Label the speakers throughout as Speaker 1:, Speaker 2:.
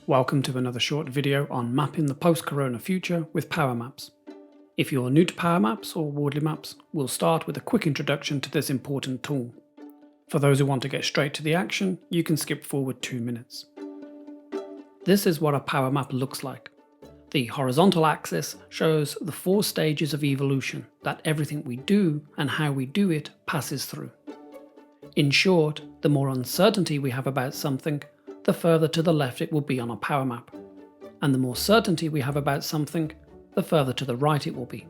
Speaker 1: welcome to another short video on mapping the post-Corona future with PowerMaps. If you're new to PowerMaps or Wardley Maps, we'll start with a quick introduction to this important tool. For those who want to get straight to the action, you can skip forward 2 minutes. This is what a power map looks like. The horizontal axis shows the 4 stages of evolution that everything we do and how we do it passes through. In short, the more uncertainty we have about something, the further to the left it will be on a power map. And the more certainty we have about something, the further to the right it will be.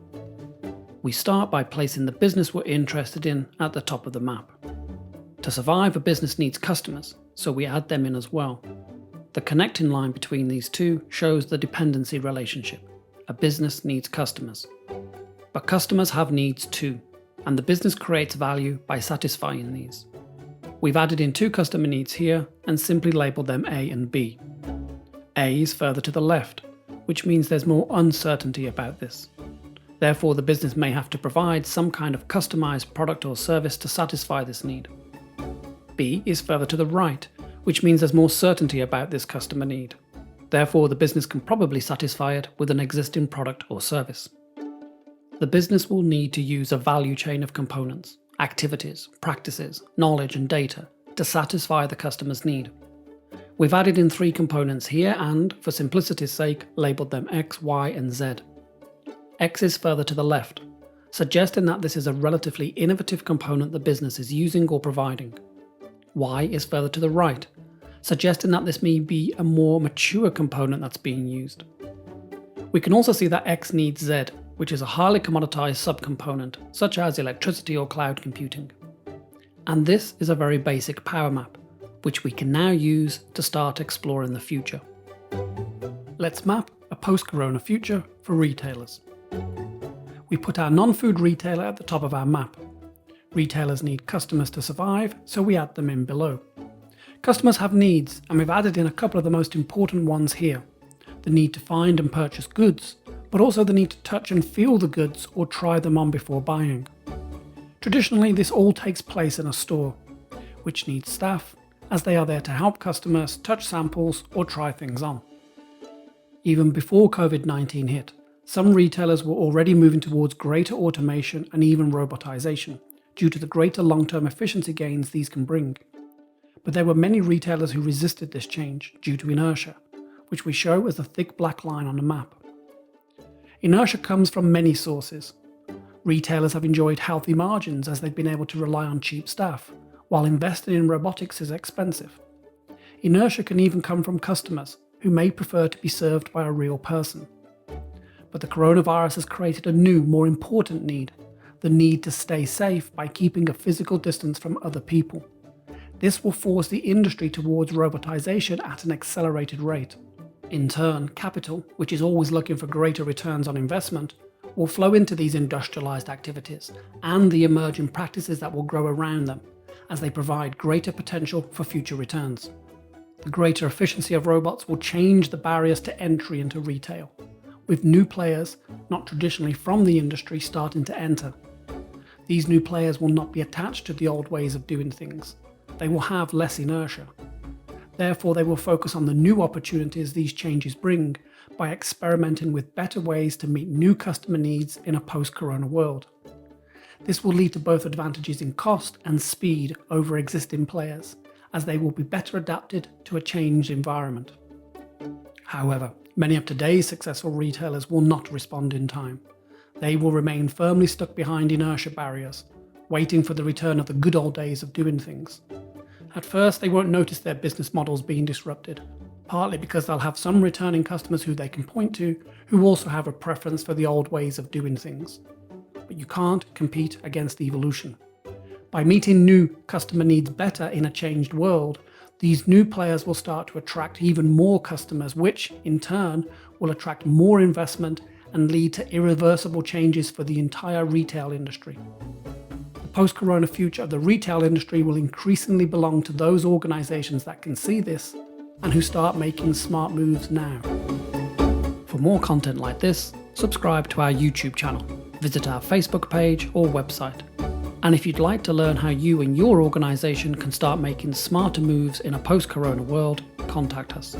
Speaker 1: We start by placing the business we're interested in at the top of the map. To survive, a business needs customers, so we add them in as well. The connecting line between these two shows the dependency relationship. A business needs customers. But customers have needs too, and the business creates value by satisfying these. We've added in 2 customer needs here and simply labelled them A and B. A is further to the left, which means there's more uncertainty about this. Therefore, the business may have to provide some kind of customised product or service to satisfy this need. B is further to the right, which means there's more certainty about this customer need. Therefore, the business can probably satisfy it with an existing product or service. The business will need to use a value chain of components, activities, practices, knowledge and data to satisfy the customer's need. We've added in 3 components here and, for simplicity's sake, labelled them X, Y and Z. X is further to the left, suggesting that this is a relatively innovative component the business is using or providing. Y is further to the right, suggesting that this may be a more mature component that's being used. We can also see that X needs Z, which is a highly commoditized subcomponent, such as electricity or cloud computing. And this is a very basic power map, which we can now use to start exploring the future. Let's map a post-Corona future for retailers. We put our non-food retailer at the top of our map. Retailers need customers to survive, so we add them in below. Customers have needs, and we've added in a couple of the most important ones here. The need to find and purchase goods, but also the need to touch and feel the goods or try them on before buying. Traditionally, this all takes place in a store, which needs staff, as they are there to help customers touch samples or try things on. Even before COVID-19 hit, some retailers were already moving towards greater automation and even robotization, due to the greater long-term efficiency gains these can bring. But there were many retailers who resisted this change due to inertia, which we show as the thick black line on the map. Inertia comes from many sources. Retailers have enjoyed healthy margins as they've been able to rely on cheap staff, while investing in robotics is expensive. Inertia can even come from customers who may prefer to be served by a real person. But the coronavirus has created a new, more important need, the need to stay safe by keeping a physical distance from other people. This will force the industry towards robotization at an accelerated rate. In turn, capital, which is always looking for greater returns on investment, will flow into these industrialized activities and the emerging practices that will grow around them, as they provide greater potential for future returns. The greater efficiency of robots will change the barriers to entry into retail, with new players, not traditionally from the industry, starting to enter. These new players will not be attached to the old ways of doing things. They will have less inertia. Therefore, they will focus on the new opportunities these changes bring by experimenting with better ways to meet new customer needs in a post-Corona world. This will lead to both advantages in cost and speed over existing players, as they will be better adapted to a changed environment. However, many of today's successful retailers will not respond in time. They will remain firmly stuck behind inertia barriers, waiting for the return of the good old days of doing things. At first, they won't notice their business models being disrupted, partly because they'll have some returning customers who they can point to, who also have a preference for the old ways of doing things. But you can't compete against evolution. By meeting new customer needs better in a changed world, these new players will start to attract even more customers, which, in turn, will attract more investment and lead to irreversible changes for the entire retail industry. The post-Corona future of the retail industry will increasingly belong to those organisations that can see this and who start making smart moves now. For more content like this, subscribe to our YouTube channel, visit our Facebook page or website. And if you'd like to learn how you and your organisation can start making smarter moves in a post-Corona world, contact us.